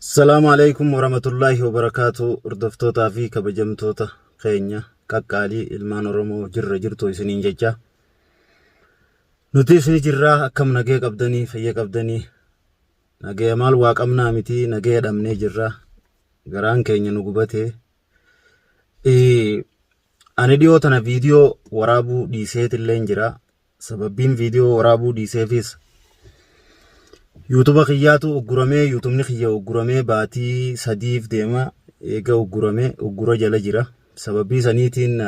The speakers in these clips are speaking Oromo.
السلام عليكم ورحمة الله وبركاته. اردفتوتا في كبجمتوتا خينيا كاكالي المان رمو جرتو سنين ججا نتي سني جرا أكم نجي قبدني في قبدني نجي مال واقمنا متي نجي دمني جرا غران كينيا نقبته أنا ديو تنا فيديو ورابو ديسيت اللين جرا سببين فيديو ورابو ديسيفيس يوتيوب خياتو وغرامي يوتيوب نخيا وغرامي باتي سديف ديما إيجا وغرامي وغرا جلا جرا سببي سنيتين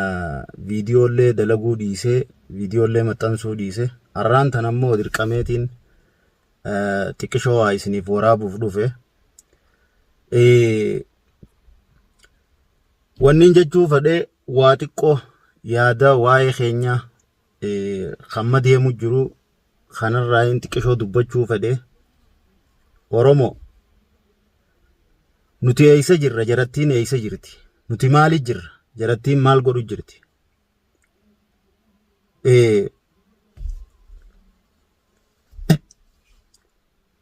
فيديو اللي دلقو ديسه فيديو اللي متنسو ديسه أران تنمو دركاميتين تكشوا عايزني فورابو فلوفه وننجا جوفة واتكو يادا واي خينيا خمد يمو جرو خانر راين تكشوا دبجو فده Oromo nuti eeysa jirra jarattiin eeysa jirti nuti maali jirra jarattiin maal godhu jirti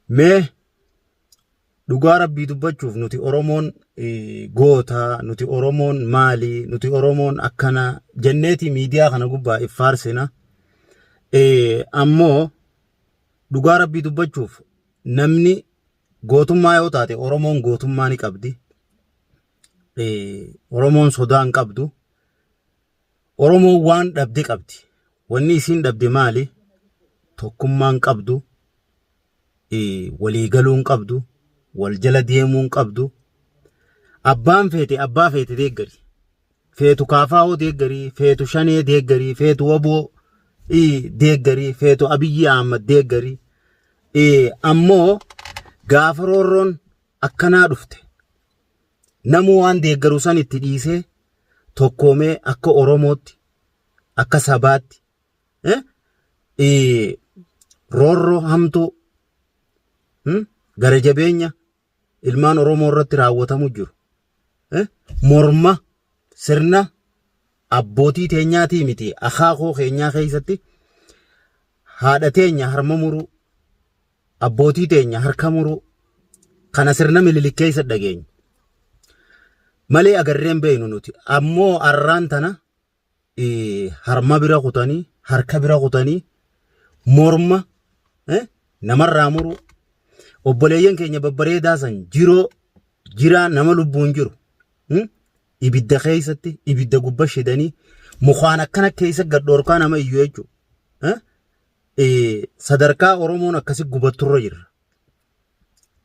mee dhugaa rabbii dubbachuuf nuti Oromoon goota nuti Oromoon maali nuti Oromoon akkana jenneeti miidiyaa kana gubbaa ifaarsina ammoo dhugaa rabbii dubbachuuf namni gootummaa yoo taate Oromoon gootummaa ni qabdi. Oromoon sodaan qabdu. Oromoon waan dhabde qabdi. Wanni isin dhabde maali? Tokkummaan qabdu. Walii galuun qabdu. Wal jala deemuun qabdu. Abbaan feete abbaa feete deeggari. Feetu kaafaa'oo deeggari. Feetu shanee deeggari. Feetu waboo deeggari. Feetu Abiyyi Ahmad deeggari. Ammoo gaafa roorroon akkanaa dhufte namu waan deeggaru san itti dhiisee tokkoomee akka Oromootti akka sabaatti roorroo hamtuu gara jabeenya ilmaan Oromoo irratti raawwatamu jiru morma sirna abbootii teenyaatii miti akaakoo keenyaa keessatti haadha teenya harma muruu abbootii teenya harka muruu kana sirna mililikee isa dhageenya malee agarreen beeynu nuti ammoo arraan tana harma bira kutanii harka bira kutanii morma namarraa muruu obboleeyyan keenya babbareedaa san jiraa nama lubbuun jiru ibidda keessatti ibidda gubba shidanii mukaan akkana keessa gadhoorkaa nama iyyuu jechuudha. Sadarkaa Oromoon akkasi gubatturra jirra.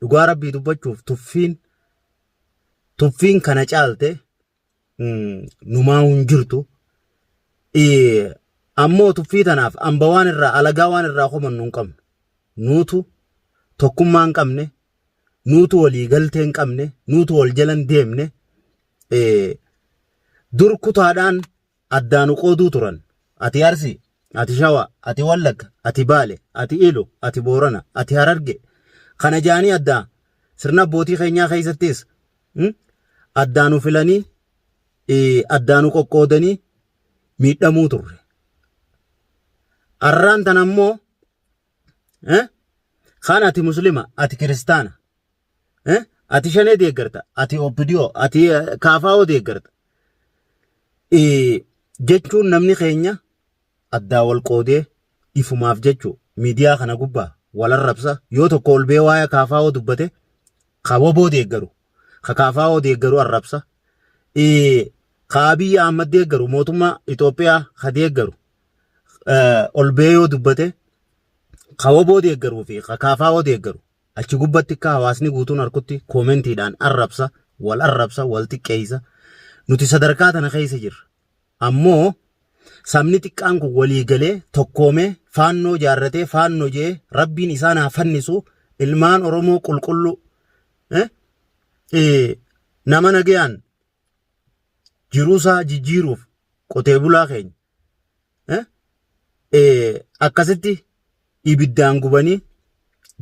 Dhugaa rabbii dubbachuuf tuffiin kana caalte numaa hin jirtu. Ammoo tuffii tanaaf amba waan irraa alagaa waan irraa qomannu hin qabnu. Nuutu tokkummaa hin qabne, nuutu walii galtee hin qabne, nuutu wal jalan deemne. Dur kutaadhaan addaanu qooduu turan. Ati Arsii, ati Shawaa, ati Wallagga, ati Baale, ati Iluu, ati Boorana, ati Hararge. Kana jaanii addaa sirna abbootii keenyaa keessattis addaanu filanii addaanu qoqqoodanii miidhamuu turre. Arraan tan ammoo kaan ati Muslima, ati Kiristaana, ati Shanee deeggarta, ati Obbidiyoo, ati Kaafaa'oo deeggarta. Jechuun namni keenya addaa wal qoodee ifumaaf jechuu miidiyaa kana gubbaa wal arrabsa yoo tokko ol bee waa'ee Kaafaa'oo dubbate ka waboo deeggaru ka Kaafaa'oo deeggaru arrabsa ka Abiyyi Ahmad deeggaru mootummaa Itoophiyaa ka deeggaru ol bee yoo dubbate ka waboo deeggaruu fi ka Kaafaa'oo deeggaru achi gubbatti ka hawaasni guutuun harkutti koomentiidhaan arrabsa wal xiqqeessa nuti sadarkaa tana keessa jirra ammoo sabni xiqqaan kun walii galee tokkoomee faannoo jaarratee faannoo jee rabbiin isaan haa fannisu ilmaan Oromoo qulqulluu nama nagayaan jiruusaa jijjiiruuf qotee bulaa keenya akkasitti ibiddaan gubanii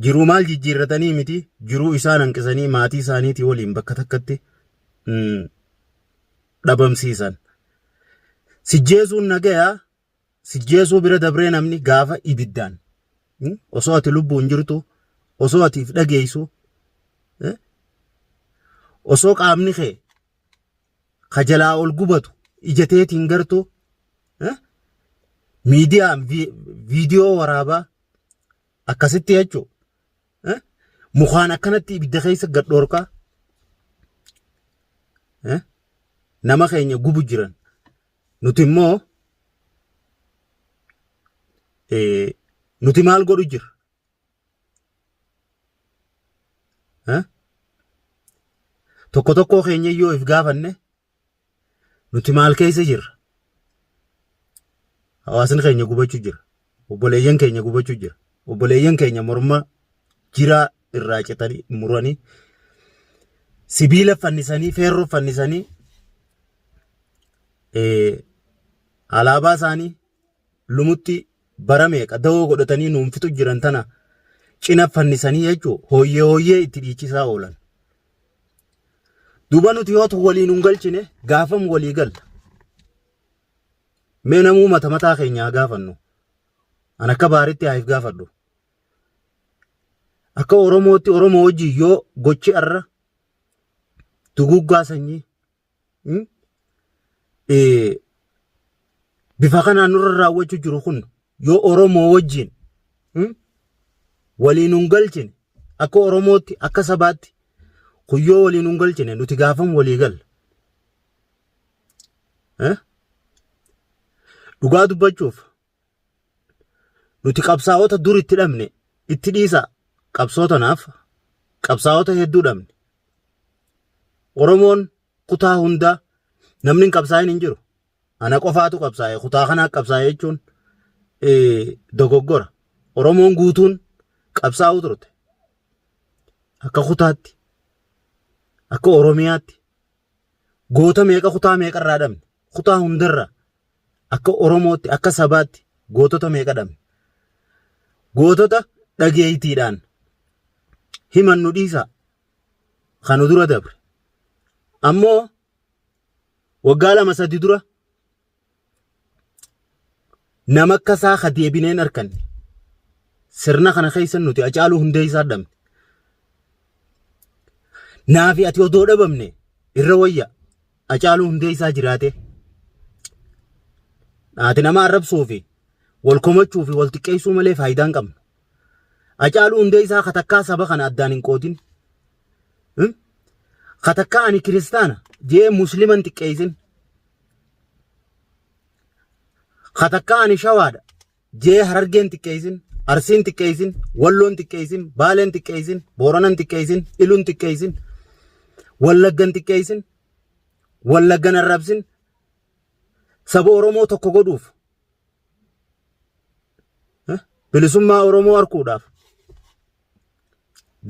jiruu maal jijjiirratanii miti jiruu isaan hanqisanii maatii isaaniitii waliin bakka takkatti dhabamsiisan. Sijjeesuun nagayaa sijjeesuu bira dabree namni gaafa ibiddaan osoo ati lubbuun jirtu osoo atiif dhageessu osoo qaamni kee kajalaa ol gubatu ijateetiin gartuu miidiyaan viidiyoo waraabaa akkasitti jechuu mukaan akkanatti ibidda keessa gad dhoorkaa nama keenya gubu jiran nuti immoo nuti maal godhu jira tokko tokko keenya yoo if gaafanne nuti maal keessa jirra hawaasni keenya gubachuu jira obboleeyyan keenya gubachuu jira obboleeyyan keenya morma jiraa irraa citanii muranii sibiila fannisanii feerroo fannisanii alaabaa isaanii lumutti bara meeqa dawoo godhatanii nuunfitu jiran tana cina fannisanii jechuu hooyyee itti dhiichisaa oolan. Duuba nuti yoo waliin hin galchine gaafam walii galla. Mee namuu mataa keenyaa gaafannu. An akka baaritti haif gaafadhu. Akka Oromootti Oromoo wajjin yoo gochi arra duguggaa sanyii bifa kanaan nurra raawwachuu jiru kun yoo Oromoo wajjin waliin hin galchine akka Oromootti akka sabaatti kuyyoo waliin hin galchine nuti gaafam walii galla. Dhugaa dubbachuuf nuti qabsaa'ota dur itti dhabne itti dhiisa qabsootanaaf qabsaa'ota hedduu dhabne. Oromoon kutaa hundaa namni hin qabsaa'in hin jiru. Ana qofaatu qabsaa'e kutaa kanaa qabsaa'e jechuun dogoggora. Oromoon guutuun qabsaa'uu turte. Akka kutaatti akka Oromiyaatti goota meeqa kutaa meeqa irraa dhabne kutaa hundarraa akka Oromootti akka sabaatti gootota meeqa dhabne gootota dhageeytiidhaan himannu dhiisaa kanu dura dabre ammoo waggaa 2-3 dura nama akka isaa deebineen arkanne sirna kana keessa nuti Hacaaluu Hundeessaa dhabne. Naafi ati odoo dhabamne irra wayya Hacaaluu Hundeessaa jiraate. Ati nama arrabsuu fi wal komachuu fi wal xiqqeessuu malee faayidaa hin qabnu. Hacaaluu Hundeessaa katakkaa saba kana addaan hin qoodin. Katakkaa ani kiristaana jee musliman xiqqeessin. Katakkaa ani shawaadha jee harargeen xiqqeessin. Arsiin xiqqeessin, walloon xiqqeessin, baaleen xiqqeessin, booranan xiqqeessin, iluun xiqqeessin, wallaggan xiqqeessin, wallaggan arrabsin, saba Oromoo tokko godhuuf bilisummaa Oromoo harkuudhaaf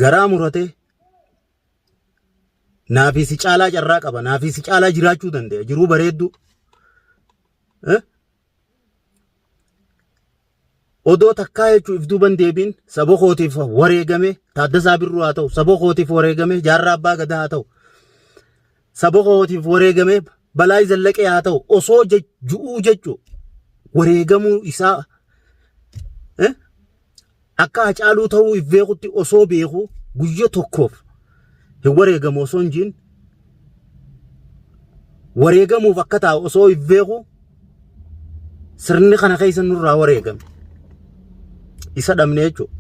garaa muratee naafii si caalaa carraa qaba, naafii si caalaa jiraachuu danda'a, jiruu bareedduu. Odoo takkaa jechuu if duuban deebiin saba kootiif wareegame Taaddasaa Birruu haa ta'u, saba kootiif wareegame Jaarraa Abbaa Gadaa haa ta'u, saba kootiif wareegame Balaay Zallaqee haa ta'u, osoo ju'uu jechuu wareegamuu isaa akka Hacaaluu ta'uu if beekutti osoo beekuu guyya tokkoof hin wareegamu osoo hin jiin wareegamuuf akka taa'u osoo if beekuu sirni kana keessa nurraa wareegame. Isa dhabne jechuudha.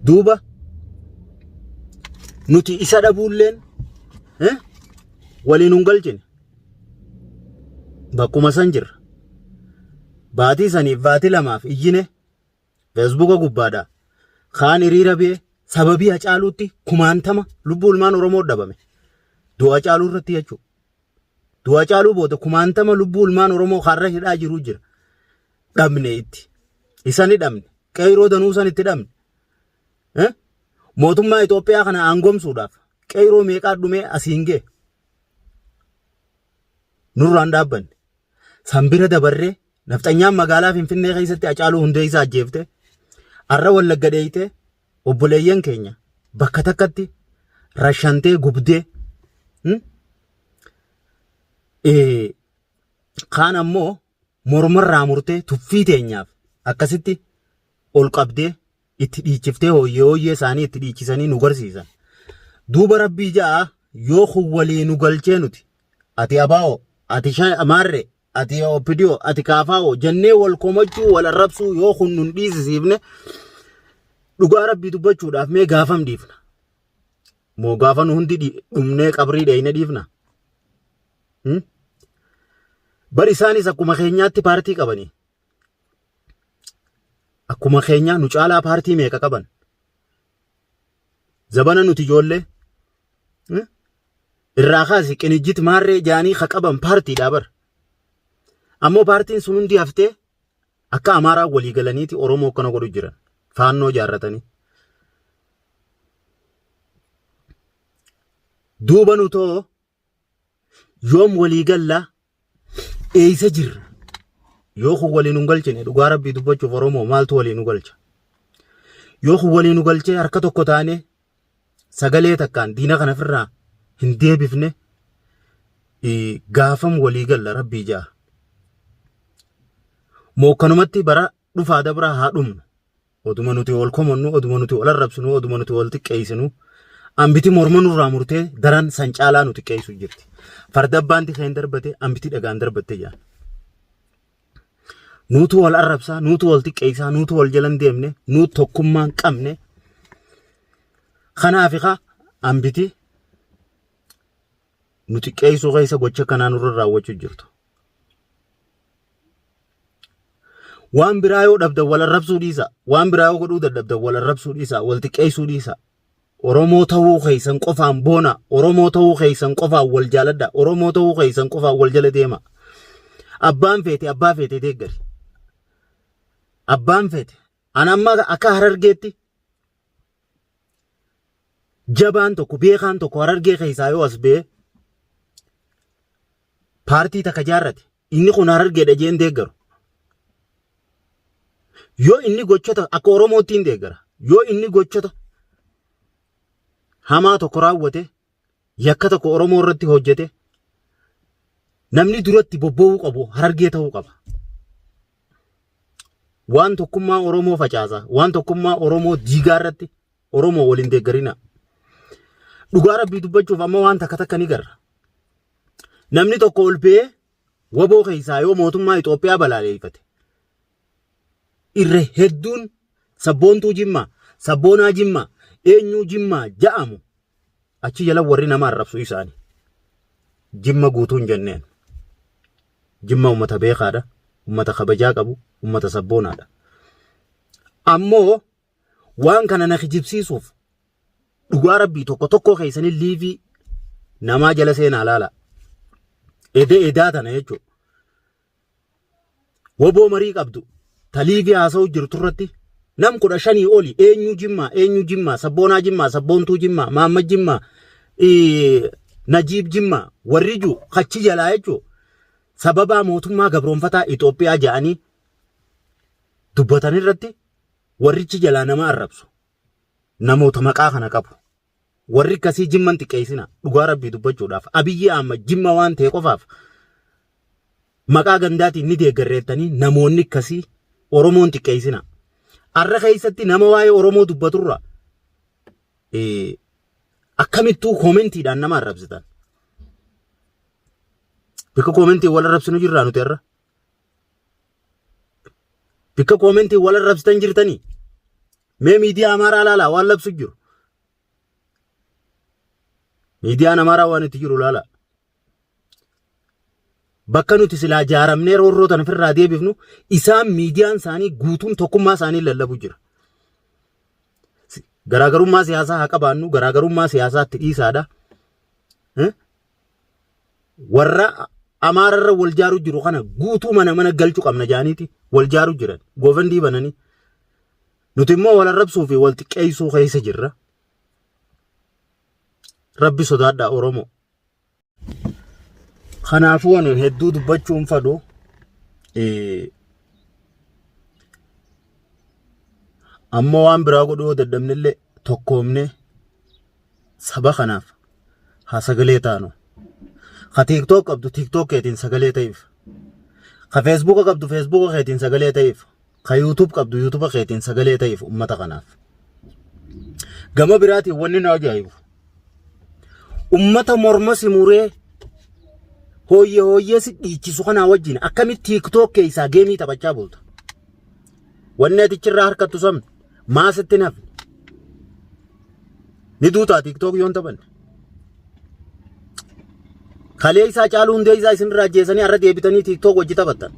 Duuba nuti isa dhabuulleen waliin hin galchine bakkuma san jirra. Baatii saniif baatii lamaaf iyyine feesbuuka gubbaadhaa kaan hiriira bee sababii Hacaaluutti 90 lubbuu ilmaan Oromoo dhabame. Du'a Hacaaluu irratti jechuudha. Du'a Hacaaluu booda 90 lubbuu ilmaan Oromoo har'a hidhaa jiru jira. Dhabne itti isani dhabne qeyroo danuu san itti dhabne mootummaa Itoophiyaa kana aangomsuudhaaf qeyroo meeqaa dhumee asiin gee nurraan dhaabbanne sanbira dabarree nafxanyaan magaalaa Finfinnee keessatti Hacaaluu Hundeessaa ajjeefte arra Wallagga dheeyte obboleeyyan keenya bakka takkatti rashantee gubdee kaan ammoo mormarraa murtee tuffii teenyaaf akkasitti ol qabdee itti dhiichiftee hooyyee isaanii itti dhiichisanii nu garsiisan. دوب ربي جاء يوخو ولي نقلتينوتي أتي أباو أتي شاي أماري أتي أوبيديو أتي كافاو جنة والكومجو ولا ربسو يوخو ننديز سيبنه dhugaa rabbii dubbachuudhaaf mee gaafam dhiifna moo gaafan hundi dhumnee qabrii dheeyne dhiifna bari isaanis akkuma keenyaatti paartii qabanii akkuma keenyaa nu caalaa paartii meeqa qaban zabana nuti ijoollee irraa kaasi qinijjit maarree jaanii ka qaban paartiidhaa bar ammoo paartiin sun hundi haftee akka amaaraa walii galaniiti oromoo kana godhu jiran faannoo jaarratanii duuba nu too yoom walii gallaa eeysa jirra yoo kun walii nu galchine dhugaa rabbii dubbachuuf oromoo maaltu walii nu galcha yoo kun walii nu galchee harka tokko taane sagalee takkaan diina kana firraa hin deebifne gaafam walii galla rabbii jaa moo kanumatti bara dhufaa dabraa haa dhumnu oduma nuti wal komonnu oduma nuti wal arrabsinu oduma nuti wal xiqqeessinu ambiti morma nurraa murtee daran san caalaa nuti xiqqeessu jirti farda abbaanti keen darbate ambiti dhagaan darbatte jaa nuutu wal arrabsaa nuutu wal xiqqeessaa nuutu wal jalan deemne nuut tokkummaan qabne kanaafiqa ambiti nuti xiqqeessuu keessa gocha kanaa nurra raawwachuu jirtu waan biraa yoo dhabda wal arrabsuu dhiisa waan biraa yoo godhuu dadhabda wal arrabsuu dhiisa wal xiqqeessuu dhiisa oromoo ta'uu keessan qofaan boona oromoo ta'uu keessan qofaan wal jaaladha oromoo ta'uu keessan qofaan wal jala deema abbaan feete abbaa feete deeggari abbaan feete anamma akka harargeetti jabaan tokko beekaan tokko harargee keessaa yoo as bee paartii takka jaarrate inni kun harargeedha jeen deeggaru yoo inni gochota akka oromootiin deeggara yoo inni gochota hamaa tokko raawwate yakka tokko oromoo irratti hojjete namni duratti bobba'uu qabu harargee ta'uu qaba waan tokkummaa oromoo facaasa waan tokkummaa oromoo diigaa irratti oromoo waliin deeggarina dhugaa rabbii dubbachuuf amma waan takka takka ni garra namni tokko ol ba'ee waboo keessaa yoo mootummaa Itoophiyaa balaaleeffate irre hedduun sabboontuu jimmaa sabboonaa jimmaa eenyuu jimmaa ja'amu achi jala warri nama arrabsu isaanii jimma guutuun jenneen jimma ummata beekaadha ummata kabajaa qabu ummata sabboonaadha ammoo waan kana na kijibsiisuuf dhugaa rabbii tokko tokko keessanii liivii namaa jala seenaa laala edaa tana jechuudha waboo marii qabdu taliivii haasa'u jirtu irratti nam 15 oli eenyu jimmaa sabboonaa jimmaa sabboontuu jimmaa maammad jimmaa najiib jimmaa warri juu kachi jalaa jechuudha sababaa mootummaa gabroonfataa Itoophiyaa ja'anii dubbatan irratti warrichi jalaa nama arrabsu namoota maqaa kana qabu warri kasii jimman xiqqeessina dhugaa rabbii dubbachuudhaaf Abiyyi Ahmad jimma waan ta'e qofaaf maqaa gandaatiin ni deeggarreettanii namoonni kasii oromoon xiqqeessina arra keessatti nama waa'ee oromoo dubbaturra akkamittuu koomentiidhaan nama arrabsitan bika koomentii wal arrabsinu jirraa nuti irra bika koomentii wal arrabsitan jirtanii mee miidiyaa amaaraa laalaa waan labsu jiru miidiyaan amaaraa waan itti jiru laalaa bakka nuti silaa jaaramnee roorroo tan ofirraa deebifnu isaan miidiyaan isaanii guutuun tokkummaa isaanii lallabu jira garaagarummaa siyaasaa haa qabaannu garaagarummaa siyaasaatti dhiisaadha warra amaararra wal jaaru jiru kana guutuu mana galchuu qabna jaaniiti wal jaaru jiran goofandii bananii nuti immoo wal arrabsuu fi wal xiqqeessuu keessa jirra rabbi sodaadhaa oromoo kanaafuu waan hedduu dubbachuun fadhu ammoo waan biraa godhuu dadhabnillee tokkoomne saba kanaaf haa sagalee taanu ka TikTok qabdu TikTok keetiin sagalee ta'eef ka Facebook qabdu Facebook keetiin sagalee ta'eef ka YouTube qabdu YouTube keetiin sagalee ta'eef ummata kanaaf gama biraatiin wanni na ajaa'ibu ummata morma simuree hooyyee si dhiichisu kana wajjin akkamitti TikTok keessa geemii taphachaa bulta. Wanni atichirraa harkattu sabni maasitti nafi. Ni duutaa TikTok yoon taphanne. Kalee isaa caaluu hundee isaa isinirraa jeesanii har'a deebitanii TikTok wajji taphattan.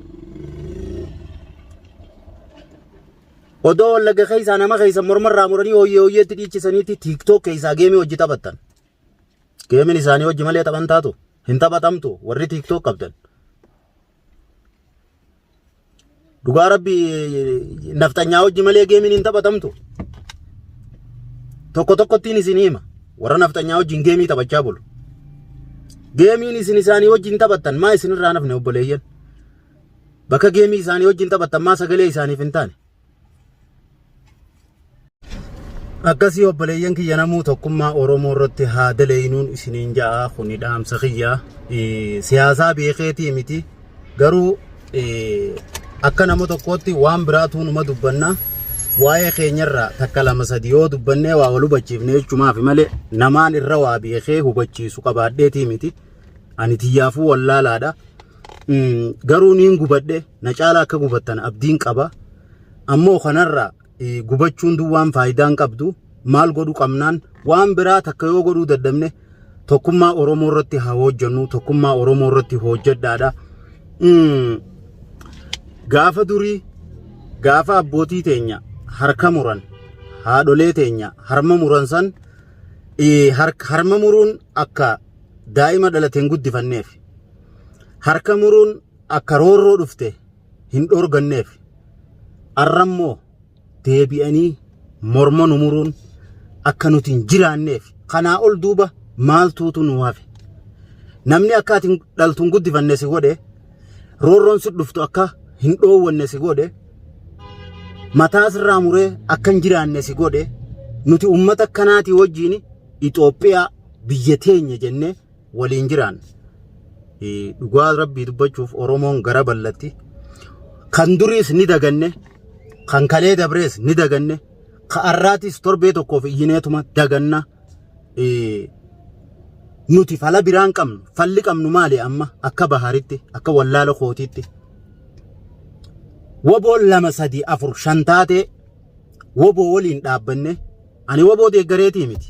Odoo wallagga keessa nama keessa mormarraa muranii hooyyeetti dhiichisaniitti TikTok keessa geemii wajji taphattan. Geemiin isaanii wajji malee taphan taatu hin taphatamtu warri TikTok qabdan. Dhugaa rabbi naftanyaa wajji malee geemiin hin taphatamtu. Tokko tokkottiin isin hima warra naftanyaa wajjin geemii taphachaa bulu. Geemiin isin isaanii wajjin taphattan maa isinirraa nafne obboleeyyan. Bakka geemii isaanii wajjin taphattan maa sagalee isaaniif hin taane. Akkasii obboleeyyan kiyya namuu tokkummaa Oromoo irratti haa daleenuun isiniin ja'a kuni dhaamsa kiyyaa siyaasaa beekeetii miti garuu akka nama tokkootti waan biraatu numa dubbanna waa'ee keenyarraa takka lama sadii yoo dubbannee waa wal hubachiifne jechumaaf malee namaan irra waa beekee hubachiisu qabaadheetii miti ani tiyyaafuu wallaalaadha garuu niin gubadhe na caala akka gubattan abdiin qaba ammoo kanarraa gubachuun duwwaan faayidaan qabdu maal godhu qabnaan waan biraa takka yoo godhuu daddabne tokkummaa Oromoo irratti haa hojjennu tokkummaa Oromoo irratti hojjedhaadha. Gaafa durii gaafa abbootii teenya harka muran haadholee teenya harma muran san harma muruun akka daa'ima dhalateen guddifanneef harka muruun akka roorroo dhufte hin dhorganneef arrammoo deebi'anii morma nu muruun akka nuti hin jiraanneef kanaa ol duuba maaltuutu nu hafe namni akka ati dhaltuun guddifanne si godhe roorroon si dhuftu akka hin dhoowwanne si godhe mataa sirraa muree akka hin jiraanne si godhe nuti ummata akkanaatii wajjiin Itoophiyaa biyya teenya jennee waliin jiraanne dhugaa rabbii dubbachuuf Oromoon gara ballatti kan duriis ni daganne kan kalee dabrees ni daganne ka arraatis torbee tokkoof iyyineetuma daganna nuti fala biraan qabnu falli qabnu maali amma akka baharitti akka wallaala kootiitti woboo lama sadii afur shan taatee woboo waliin dhaabbanne ani woboo deeggareetii miti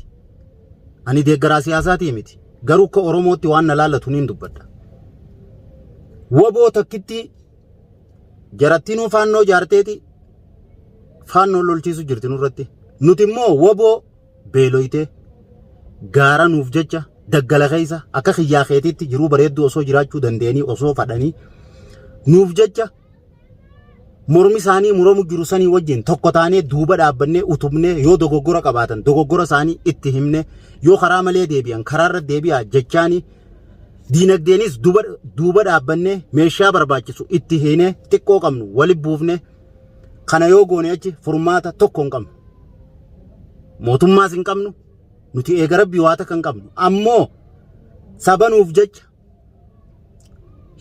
ani deeggaraa siyaasaatii miti garuu akka Oromootti waan na laallatu niin dubbadha woboo takkitti jarattinuu faannoo jaarteeti faannoo lolchiisu jirti nurratti nuti immoo woboo beeloyte gaara nuuf jecha daggala keessa akka xiyyaa keetitti jiruu bareedduu osoo jiraachuu dandeenii osoo fadhanii nuuf jecha mormi isaanii muramu jiru sanii wajjin tokko taanee duuba dhaabbannee utubnee yoo dogoggora qabaatan dogoggora isaanii itti himne yoo karaa malee deebi'an karaarra deebi'aa jechaanii diinagdeenis duuba dhaabbannee meeshaa barbaachisu itti heenee xiqqoo qabnu wali buufne kana yoo goone achi furmaata tokko hin qabnu mootummaas hin qabnu nuti eega rabbii waa takka hin qabnu ammoo sabanuuf jecha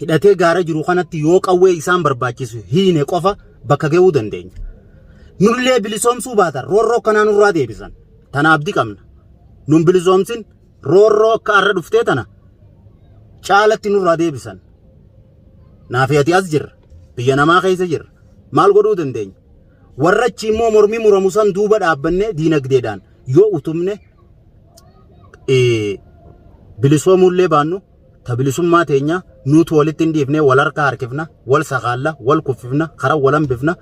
hidhatee gaara jiru kanatti yoo qawwee isaan barbaachisu hiine qofa bakka ga'uu dandeenya nullee bilisoomsuu baatan roorroo kanaa nurraa deebisan tana abdii qabna nun bilisoomsin roorroo akka arra dhuftee tana caalatti nurraa deebisan naaf ati as jirra biyya namaa keessa jirra maal godhuu dandeenya warra achi immoo mormii muramu san duuba dhaabbannee diinagdeedhaan yoo utumne bilisoomullee baannu ta bilisummaa teenya nuti walitti hin dhiifne wal harka harkifna wal saqaalla wal kuffifna karaa wal hambifna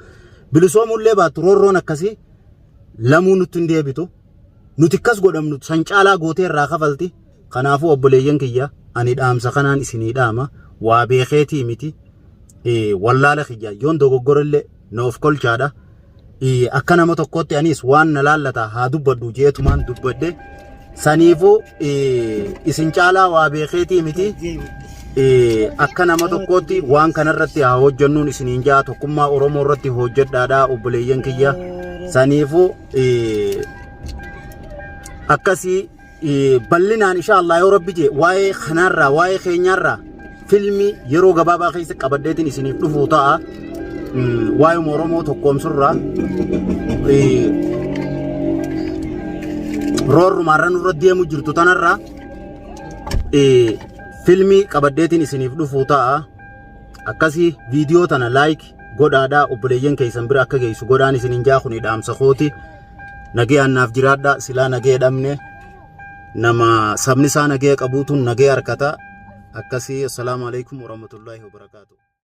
bilisoomullee baattu roorroon akkasii lamuu nutti hin deebitu nuti akkas godhamnu san caalaa gootee irraa kafalti kanaafuu obboleeyyan kiyya ani dhaamsa kanaan isinii dhaama waa beekeetii miti wallaala kiyya yoon dogoggorallee na of kolchaadha akka nama tokkotti anis waan na laallata haa dubbadhu jeetumaan dubbadde saniifuu isin caalaa waa beekeetii miti akka nama tokkotti waan kanarratti haa hojjennuun isiniin jaa tokkummaa Oromoo irratti hojjedhaadha obboleeyyan kiyya saniifuu akkasii bal'inaan inshallah yoo rabbi jee waa'ee kanarraa waa'ee keenyarraa filmi yeroo gabaabaa keessa qabaddeetiin isiniif dhufuu ta'a waa'ee Oromoo tokkoomsurraa roorrumaarra nurra deemu jirtu tanarraa filmii qabaddeetiin isiniif dhufuu ta'a. Akkasii viidiyoo tana like godhaadhaa obboleeyyan keessan bira akka geessu godhaan isinin jaa kuni dhaamsa kooti. Nagee annaaf jiraadhaa silaa nagee dhabne nama sabni isaa nagee qabuutuun nagee harkata. Akkasii assalamu alaikum warahmatullahi wabarakatuh.